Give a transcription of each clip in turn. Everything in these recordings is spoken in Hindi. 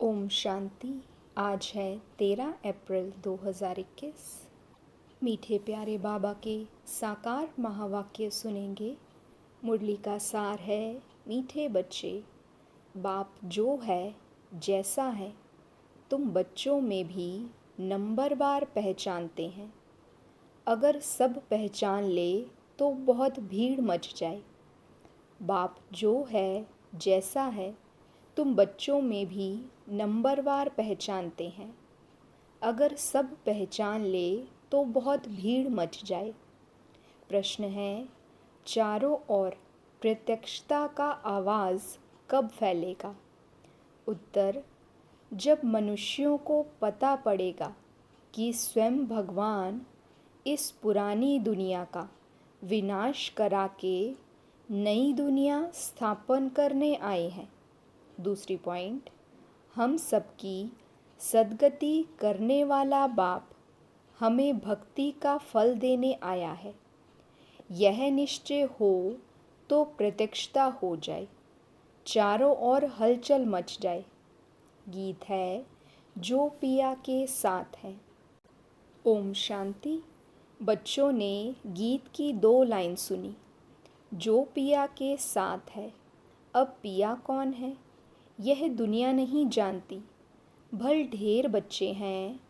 ओम शांति। आज है 13 अप्रैल 2021। मीठे प्यारे बाबा के साकार महावाक्य सुनेंगे। मुरली का सार है, मीठे बच्चे, बाप जो है जैसा है तुम बच्चों में भी नंबरवार पहचानते हैं। अगर सब पहचान ले तो बहुत भीड़ मच जाए। बाप जो है जैसा है तुम बच्चों में भी नंबरवार पहचानते हैं। अगर सब पहचान ले तो बहुत भीड़ मच जाए। प्रश्न है, चारों ओर प्रत्यक्षता का आवाज़ कब फैलेगा? उत्तर, जब मनुष्यों को पता पड़ेगा कि स्वयं भगवान इस पुरानी दुनिया का विनाश करा के नई दुनिया स्थापन करने आए हैं। दूसरी पॉइंट, हम सबकी सद्गति करने वाला बाप हमें भक्ति का फल देने आया है। यह निश्चय हो तो प्रत्यक्षता हो जाए, चारों ओर हलचल मच जाए। गीत है, जो पिया के साथ है। ओम शांति। बच्चों ने गीत की 2 लाइन सुनी। जो पिया के साथ है। अब पिया कौन है यह दुनिया नहीं जानती। भल ढेर बच्चे हैं,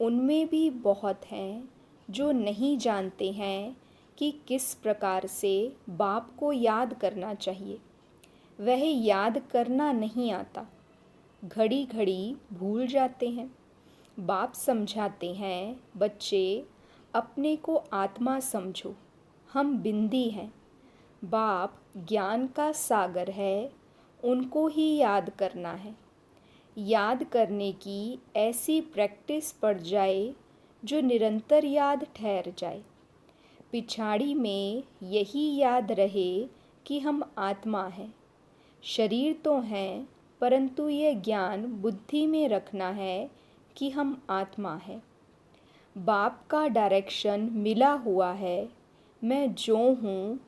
उनमें भी बहुत हैं जो नहीं जानते हैं कि किस प्रकार से बाप को याद करना चाहिए। वह याद करना नहीं आता, घड़ी घड़ी भूल जाते हैं। बाप समझाते हैं, बच्चे अपने को आत्मा समझो, हम बिंदी हैं। बाप ज्ञान का सागर है, उनको ही याद करना है। याद करने की ऐसी प्रैक्टिस पड़ जाए जो निरंतर याद ठहर जाए। पिछाड़ी में यही याद रहे कि हम आत्मा हैं। शरीर तो हैं, परंतु ये ज्ञान बुद्धि में रखना है कि हम आत्मा हैं। बाप का डायरेक्शन मिला हुआ है। मैं जो हूँ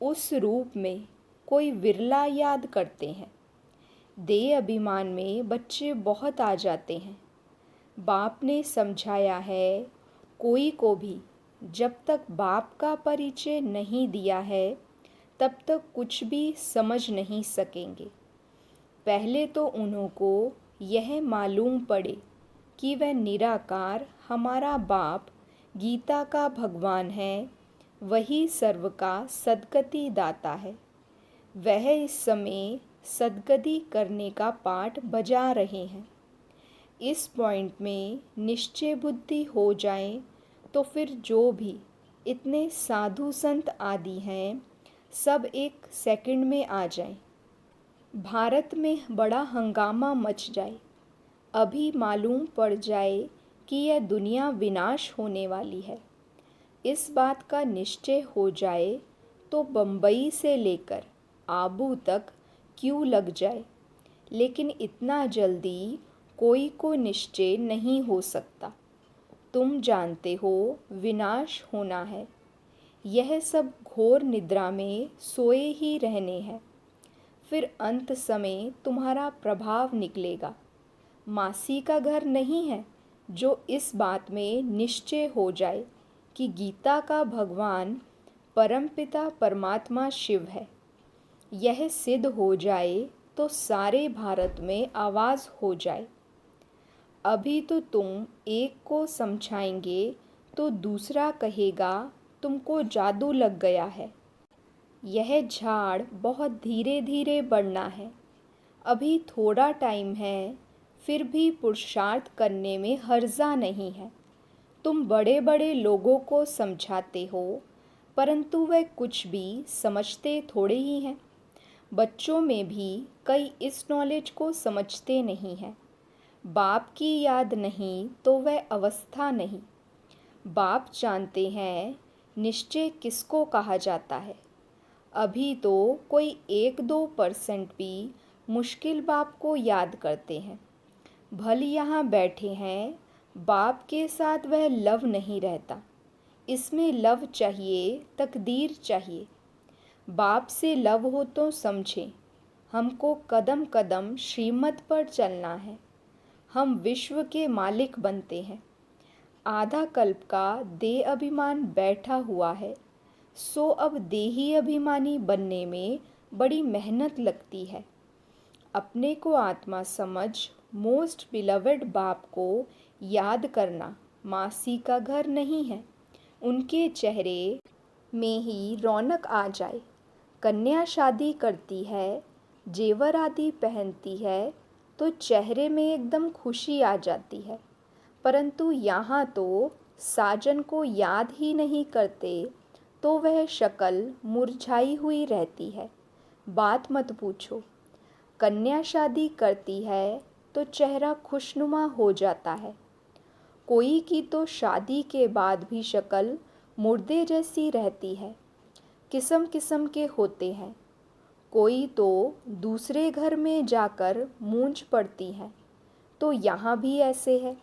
उस रूप में कोई विरला याद करते हैं। देह अभिमान में बच्चे बहुत आ जाते हैं। बाप ने समझाया है, कोई को भी जब तक बाप का परिचय नहीं दिया है तब तक कुछ भी समझ नहीं सकेंगे। पहले तो उन्हों को यह मालूम पड़े कि वह निराकार हमारा बाप गीता का भगवान है, वही सर्व का सद्गति दाता है। वह इस समय सद्गति करने का पाठ बजा रहे हैं। इस पॉइंट में निश्चय बुद्धि हो जाए तो फिर जो भी इतने साधु संत आदि हैं सब एक सेकंड में आ जाएं। भारत में बड़ा हंगामा मच जाए। अभी मालूम पड़ जाए कि यह दुनिया विनाश होने वाली है। इस बात का निश्चय हो जाए तो बम्बई से लेकर आबू तक क्यों लग जाए। लेकिन इतना जल्दी कोई को निश्चय नहीं हो सकता। तुम जानते हो विनाश होना है। यह सब घोर निद्रा में सोए ही रहने हैं। फिर अंत समय तुम्हारा प्रभाव निकलेगा। मासी का घर नहीं है जो इस बात में निश्चय हो जाए कि गीता का भगवान परमपिता परमात्मा शिव है। यह सिद्ध हो जाए तो सारे भारत में आवाज़ हो जाए। अभी तो तुम एक को समझाएंगे तो दूसरा कहेगा तुमको जादू लग गया है। यह झाड़ बहुत धीरे धीरे बढ़ना है। अभी थोड़ा टाइम है, फिर भी पुरुषार्थ करने में हर्जा नहीं है। तुम बड़े बड़े लोगों को समझाते हो, परंतु वे कुछ भी समझते थोड़े ही हैं। बच्चों में भी कई इस नॉलेज को समझते नहीं हैं। बाप की याद नहीं तो वह अवस्था नहीं। बाप जानते हैं निश्चय किसको कहा जाता है। अभी तो कोई 1-2% भी मुश्किल बाप को याद करते हैं। भल यहाँ बैठे हैं, बाप के साथ वह लव नहीं रहता। इसमें लव चाहिए, तकदीर चाहिए। बाप से लव हो तो समझें, हमको कदम कदम श्रीमत पर चलना है। हम विश्व के मालिक बनते हैं। आधा कल्प का देह अभिमान बैठा हुआ है, सो अब देही अभिमानी बनने में बड़ी मेहनत लगती है। अपने को आत्मा समझ मोस्ट बिलवड बाप को याद करना मासी का घर नहीं है। उनके चेहरे में ही रौनक आ जाए। कन्या शादी करती है, जेवर आदि पहनती है तो चेहरे में एकदम खुशी आ जाती है, परंतु यहाँ तो साजन को याद ही नहीं करते तो वह शक्ल मुरझाई हुई रहती है। बात मत पूछो। कन्या शादी करती है तो चेहरा खुशनुमा हो जाता है। कोई की तो शादी के बाद भी शक्ल मुर्दे जैसी रहती है। किस्म किस्म के होते हैं। कोई तो दूसरे घर में जाकर मूंछ पड़ती है, तो यहाँ भी ऐसे है।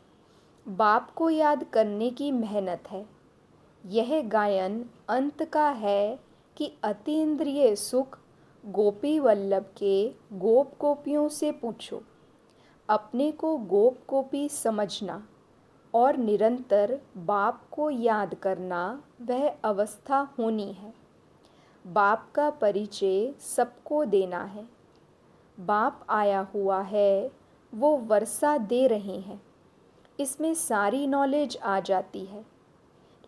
बाप को याद करने की मेहनत है। यह गायन अंत का है कि अतीन्द्रिय सुख गोपी वल्लभ के गोप गोपियों से पूछो। अपने को गोप गोपी समझना और निरंतर बाप को याद करना वह अवस्था होनी है। बाप का परिचय सबको देना है। बाप आया हुआ है, वो वर्षा दे रहे हैं, इसमें सारी नॉलेज आ जाती है।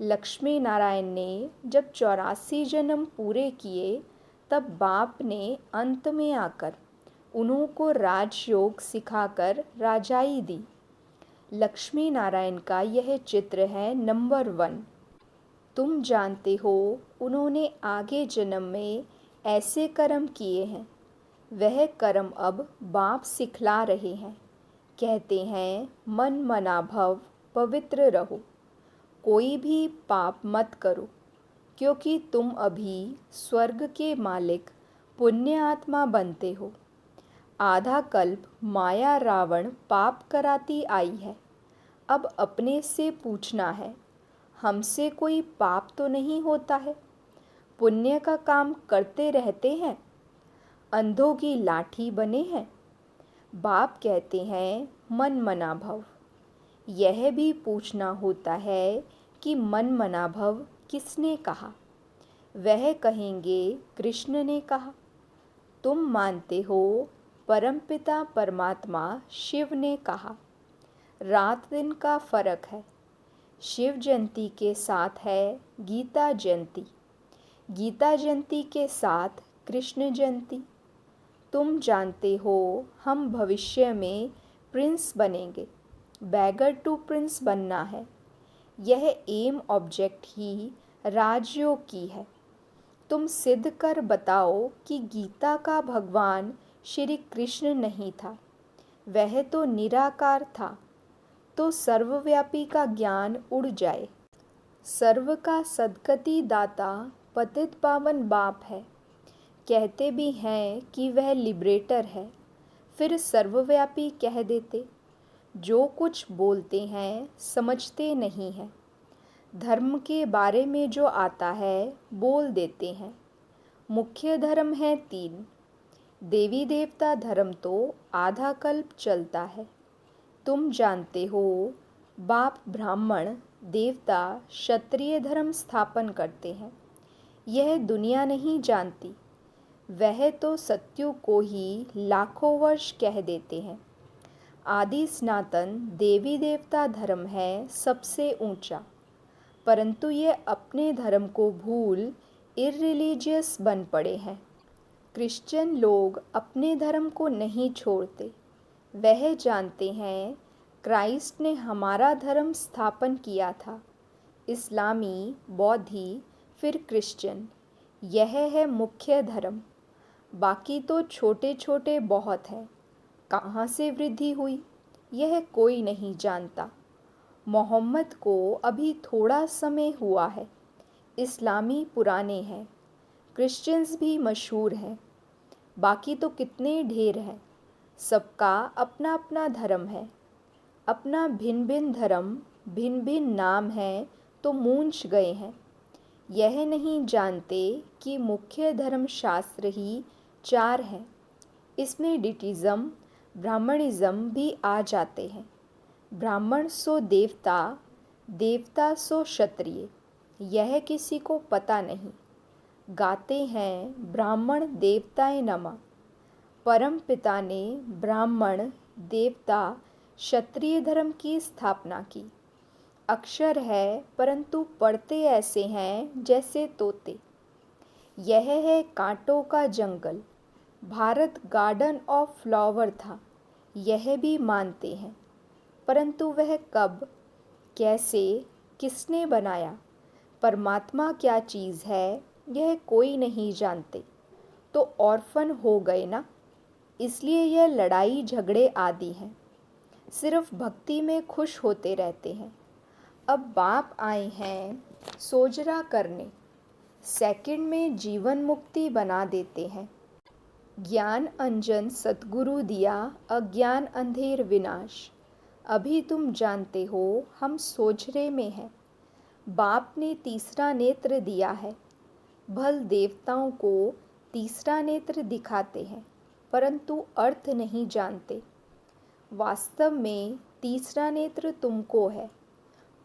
लक्ष्मी नारायण ने जब 84 जन्म पूरे किए तब बाप ने अंत में आकर उन्हों को राजयोग सिखाकर राजाई दी। लक्ष्मी नारायण का यह चित्र है नंबर 1। तुम जानते हो उन्होंने आगे जन्म में ऐसे कर्म किए हैं। वह कर्म अब बाप सिखला रहे हैं। कहते हैं मन मना भव, पवित्र रहो, कोई भी पाप मत करो, क्योंकि तुम अभी स्वर्ग के मालिक पुण्य आत्मा बनते हो। आधा कल्प माया रावण पाप कराती आई है। अब अपने से पूछना है, हमसे कोई पाप तो नहीं होता है? पुण्य का काम करते रहते हैं, अंधों की लाठी बने हैं। बाप कहते हैं मन मना भव। यह भी पूछना होता है कि मन मना भव किसने कहा? वह कहेंगे कृष्ण ने कहा। तुम मानते हो परमपिता परमात्मा शिव ने कहा। रात दिन का फर्क है। शिव जयंती के साथ है गीता जयंती, गीता जयंती के साथ कृष्ण जयंती। तुम जानते हो हम भविष्य में प्रिंस बनेंगे। बैगर टू प्रिंस बनना है। यह एम ऑब्जेक्ट ही राजयोग की है। तुम सिद्ध कर बताओ कि गीता का भगवान श्री कृष्ण नहीं था, वह तो निराकार था, तो सर्वव्यापी का ज्ञान उड़ जाए। सर्व का सद्गति दाता पतित पावन बाप है। कहते भी हैं कि वह लिबरेटर है, फिर सर्वव्यापी कह देते। जो कुछ बोलते हैं समझते नहीं हैं। धर्म के बारे में जो आता है बोल देते हैं। मुख्य धर्म है 3। देवी देवता धर्म तो आधा कल्प चलता है। तुम जानते हो बाप ब्राह्मण देवता क्षत्रिय धर्म स्थापन करते हैं। यह दुनिया नहीं जानती। वह तो सत्यु को ही लाखों वर्ष कह देते हैं। आदि सनातन देवी देवता धर्म है सबसे ऊंचा, परंतु ये अपने धर्म को भूल इररिलीजियस बन पड़े हैं। क्रिश्चियन लोग अपने धर्म को नहीं छोड़ते। वह जानते हैं क्राइस्ट ने हमारा धर्म स्थापन किया था। इस्लामी, बौद्धि, फिर क्रिश्चियन, यह है मुख्य धर्म। बाकी तो छोटे छोटे बहुत हैं। कहाँ से वृद्धि हुई यह कोई नहीं जानता। मोहम्मद को अभी थोड़ा समय हुआ है। इस्लामी पुराने हैं, क्रिश्चियंस भी मशहूर हैं। बाकी तो कितने ढेर हैं। सबका अपना अपना धर्म है। अपना भिन्न भिन्न धर्म, भिन्न भिन्न नाम है तो मूंछ गए हैं। यह नहीं जानते कि मुख्य धर्म शास्त्र ही 4 हैं। इसमें डिटिज़म, ब्राह्मणिज्म भी आ जाते हैं। ब्राह्मण सो देवता, देवता सो क्षत्रिय, यह किसी को पता नहीं। गाते हैं ब्राह्मण देवताए नमः, परम पिता ने ब्राह्मण देवता क्षत्रिय धर्म की स्थापना की। अक्षर है परंतु पढ़ते ऐसे हैं जैसे तोते। यह है कांटों का जंगल, भारत गार्डन ऑफ फ्लावर था, यह भी मानते हैं। परंतु वह कब, कैसे, किसने बनाया, परमात्मा क्या चीज़ है, यह कोई नहीं जानते। तो ऑर्फन हो गए ना, इसलिए यह लड़ाई झगड़े आदि हैं। सिर्फ भक्ति में खुश होते रहते हैं। अब बाप आए हैं सोजरा करने, सेकंड में जीवन मुक्ति बना देते हैं। ज्ञान अंजन सतगुरु दिया, अज्ञान अंधेर विनाश। अभी तुम जानते हो हम सोजरे में हैं। बाप ने तीसरा नेत्र दिया है। भल देवताओं को तीसरा नेत्र दिखाते हैं, परंतु अर्थ नहीं जानते। वास्तव में तीसरा नेत्र तुमको है,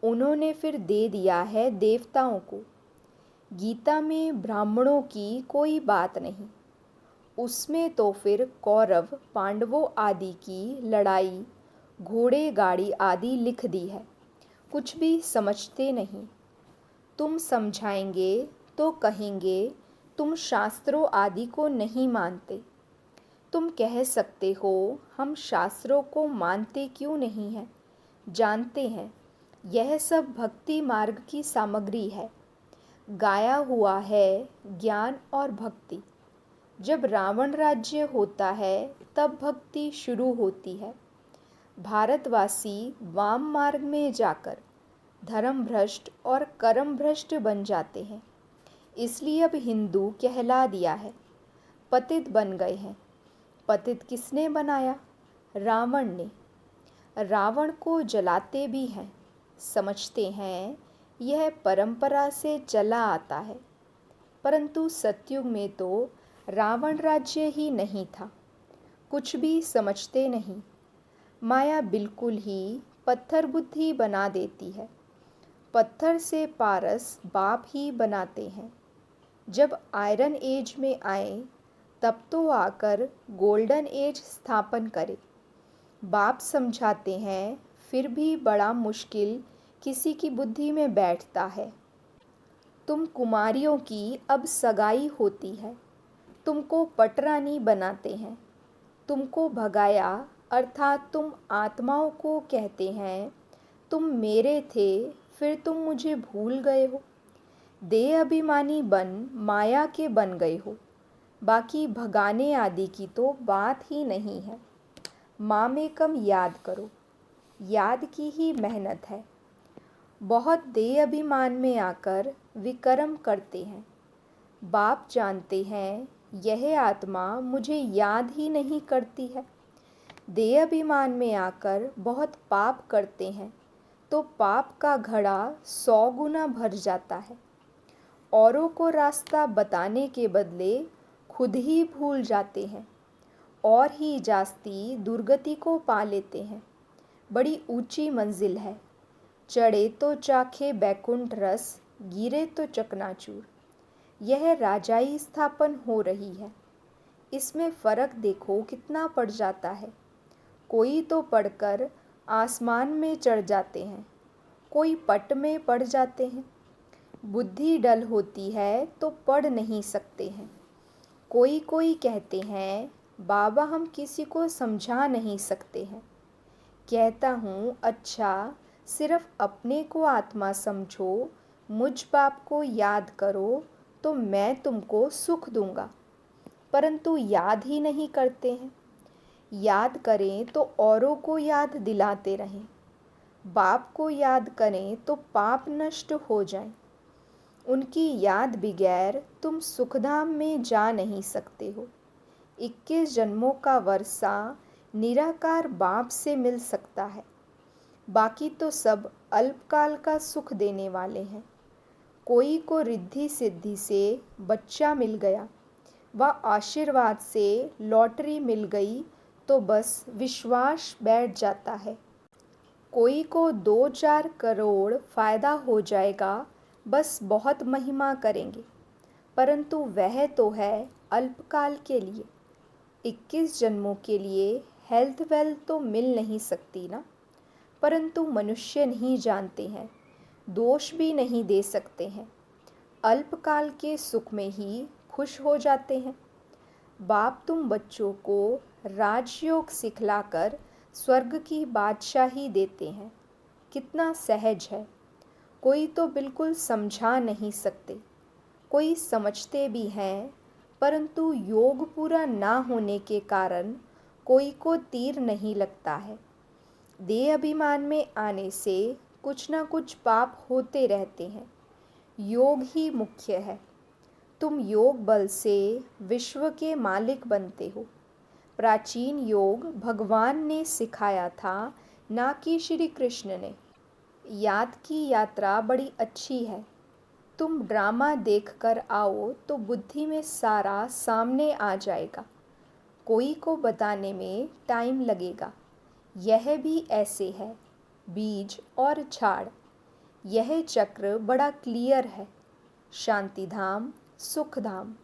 उन्होंने फिर दे दिया है देवताओं को। गीता में ब्राह्मणों की कोई बात नहीं, उसमें तो फिर कौरव पांडवों आदि की लड़ाई, घोड़े गाड़ी आदि लिख दी है। कुछ भी समझते नहीं। तुम समझाएंगे तो कहेंगे तुम शास्त्रों आदि को नहीं मानते। तुम कह सकते हो हम शास्त्रों को मानते क्यों नहीं हैं, जानते हैं। यह सब भक्ति मार्ग की सामग्री है, गाया हुआ है ज्ञान और भक्ति। जब रावण राज्य होता है तब भक्ति शुरू होती है। भारतवासी वाम मार्ग में जाकर धर्म भ्रष्ट और कर्म भ्रष्ट बन जाते हैं, इसलिए अब हिंदू कहला दिया है, पतित बन गए हैं। पतित किसने बनाया? रावण ने। रावण को जलाते भी हैं, समझते हैं यह परंपरा से चला आता है। परंतु सतयुग में तो रावण राज्य ही नहीं था। कुछ भी समझते नहीं। माया बिल्कुल ही पत्थर बुद्धि बना देती है। पत्थर से पारस बाप ही बनाते हैं। जब आयरन एज में आए तब तो आकर गोल्डन एज स्थापन करे। बाप समझाते हैं, फिर भी बड़ा मुश्किल किसी की बुद्धि में बैठता है। तुम कुमारियों की अब सगाई होती है, तुमको पटरानी बनाते हैं। तुमको भगाया अर्थात तुम आत्माओं को कहते हैं तुम मेरे थे, फिर तुम मुझे भूल गए हो। देह अभिमानी बन माया के बन गए हो। बाकी भगाने आदि की तो बात ही नहीं है। माँ में कम याद करो, याद की ही मेहनत है। बहुत देह अभिमान में आकर विकर्म करते हैं। बाप जानते हैं यह आत्मा मुझे याद ही नहीं करती है। देह अभिमान में आकर बहुत पाप करते हैं तो पाप का घड़ा 100 गुना भर जाता है। औरों को रास्ता बताने के बदले खुद ही भूल जाते हैं और ही जास्ती दुर्गति को पा लेते हैं। बड़ी ऊंची मंजिल है, चढ़े तो चाखे बैकुंठ रस, गिरे तो चकनाचूर। यह राजाई स्थापन हो रही है। इसमें फ़र्क देखो कितना पड़ जाता है। कोई तो पढ़कर आसमान में चढ़ जाते हैं, कोई पट में पड़ जाते हैं। बुद्धि डल होती है तो पढ़ नहीं सकते हैं। कोई कोई कहते हैं बाबा हम किसी को समझा नहीं सकते हैं। कहता हूँ अच्छा, सिर्फ अपने को आत्मा समझो, मुझ बाप को याद करो तो मैं तुमको सुख दूंगा। परंतु याद ही नहीं करते हैं। याद करें तो औरों को याद दिलाते रहें। बाप को याद करें तो पाप नष्ट हो जाएं। उनकी याद बगैर तुम सुखधाम में जा नहीं सकते हो। 21 जन्मों का वर्षा निराकार बाप से मिल सकता है। बाकी तो सब अल्पकाल का सुख देने वाले हैं। कोई को रिद्धि सिद्धि से बच्चा मिल गया व आशीर्वाद से लॉटरी मिल गई तो बस विश्वास बैठ जाता है। कोई को 2-4 करोड़ फ़ायदा हो जाएगा, बस बहुत महिमा करेंगे, परंतु वह तो है अल्पकाल के लिए। 21 जन्मों के लिए हेल्थ वेल्थ तो मिल नहीं सकती ना, परंतु मनुष्य नहीं जानते हैं, दोष भी नहीं दे सकते हैं, अल्पकाल के सुख में ही खुश हो जाते हैं। बाप तुम बच्चों को राजयोग सिखलाकर स्वर्ग की बादशाही देते हैं, कितना सहज है। कोई तो बिल्कुल समझा नहीं सकते, कोई समझते भी हैं, परंतु योग पूरा ना होने के कारण कोई को तीर नहीं लगता है। देह अभिमान में आने से कुछ ना कुछ पाप होते रहते हैं। योग ही मुख्य है। तुम योग बल से विश्व के मालिक बनते हो। प्राचीन योग भगवान ने सिखाया था, ना कि श्री कृष्ण ने। याद की यात्रा बड़ी अच्छी है। तुम ड्रामा देख कर आओ तो बुद्धि में सारा सामने आ जाएगा। कोई को बताने में टाइम लगेगा। यह भी ऐसे है, बीज और झाड़। यह चक्र बड़ा क्लियर है। शांति धाम, सुख धाम,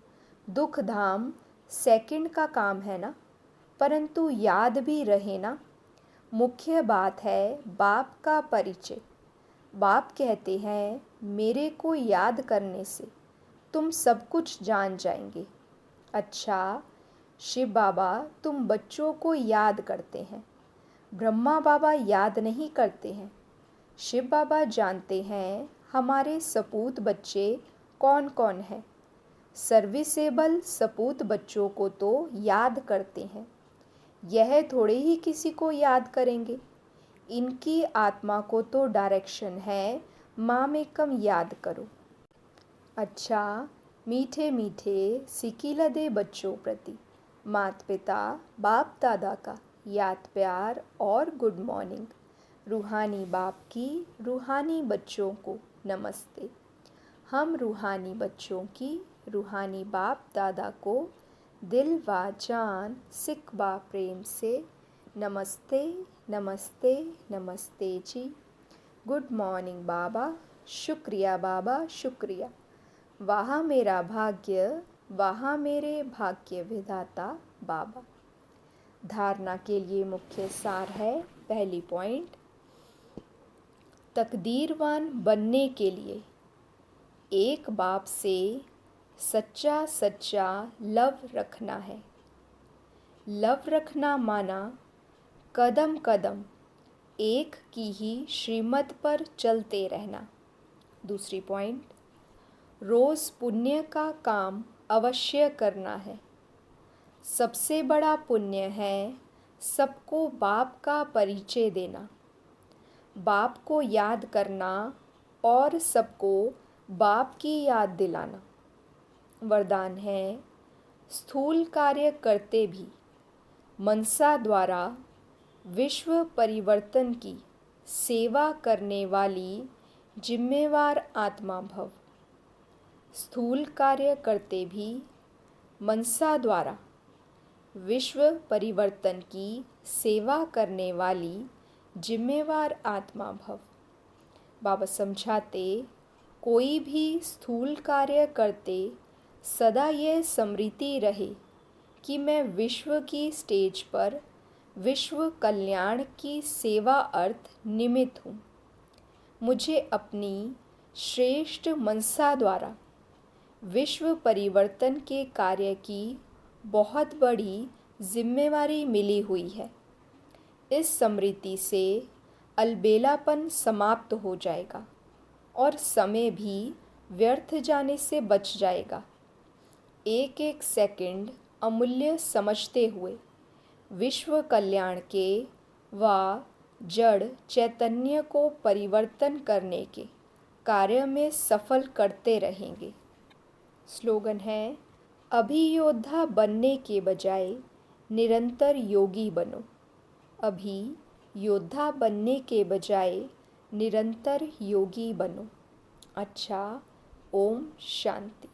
दुख धाम सेकंड का काम है ना, परंतु याद भी रहे ना। मुख्य बात है बाप का परिचय। बाप कहते हैं, मेरे को याद करने से तुम सब कुछ जान जाएंगे। अच्छा, शिव बाबा तुम बच्चों को याद करते हैं, ब्रह्मा बाबा याद नहीं करते हैं। शिव बाबा जानते हैं हमारे सपूत बच्चे कौन कौन हैं। सर्विसेबल सपूत बच्चों को तो याद करते हैं। यह थोड़े ही किसी को याद करेंगे। इनकी आत्मा को तो डायरेक्शन है, माँ में कम याद करो। अच्छा, मीठे मीठे सिकीलदे बच्चों प्रति माता पिता बाप दादा का याद प्यार और गुड मॉर्निंग। रूहानी बाप की रूहानी बच्चों को नमस्ते। हम रूहानी बच्चों की रूहानी बाप दादा को दिल व जान सिक बा प्रेम से नमस्ते नमस्ते नमस्ते जी। गुड मॉर्निंग बाबा, शुक्रिया बाबा शुक्रिया। वहाँ मेरा भाग्य, वहाँ मेरे भाग्य विधाता बाबा। धारणा के लिए मुख्य सार है, पहली पॉइंट, तकदीरवान बनने के लिए एक बाप से सच्चा सच्चा लव रखना है। लव रखना माना कदम कदम एक की ही श्रीमत पर चलते रहना। दूसरी पॉइंट, रोज़ पुण्य का काम अवश्य करना है। सबसे बड़ा पुण्य है सबको बाप का परिचय देना, बाप को याद करना और सबको बाप की याद दिलाना। वरदान है, स्थूल कार्य करते भी मनसा द्वारा विश्व परिवर्तन की सेवा करने वाली जिम्मेवार आत्मा भव। स्थूल कार्य करते भी मनसा द्वारा विश्व परिवर्तन की सेवा करने वाली जिम्मेवार आत्मा भव। बाबा समझाते, कोई भी स्थूल कार्य करते सदा यह स्मृति रहे कि मैं विश्व की स्टेज पर विश्व कल्याण की सेवा अर्थ निमित्त हूँ। मुझे अपनी श्रेष्ठ मनसा द्वारा विश्व परिवर्तन के कार्य की बहुत बड़ी जिम्मेवारी मिली हुई है। इस स्मृति से अलबेलापन समाप्त हो जाएगा और समय भी व्यर्थ जाने से बच जाएगा। एक एक सेकंड अमूल्य समझते हुए विश्व कल्याण के व जड़ चैतन्य को परिवर्तन करने के कार्य में सफल करते रहेंगे। स्लोगन है, अभियोद्धा बनने के बजाय निरंतर योगी बनो। अभी योद्धा बनने के बजाय निरंतर योगी बनो। अच्छा, ओम शांति।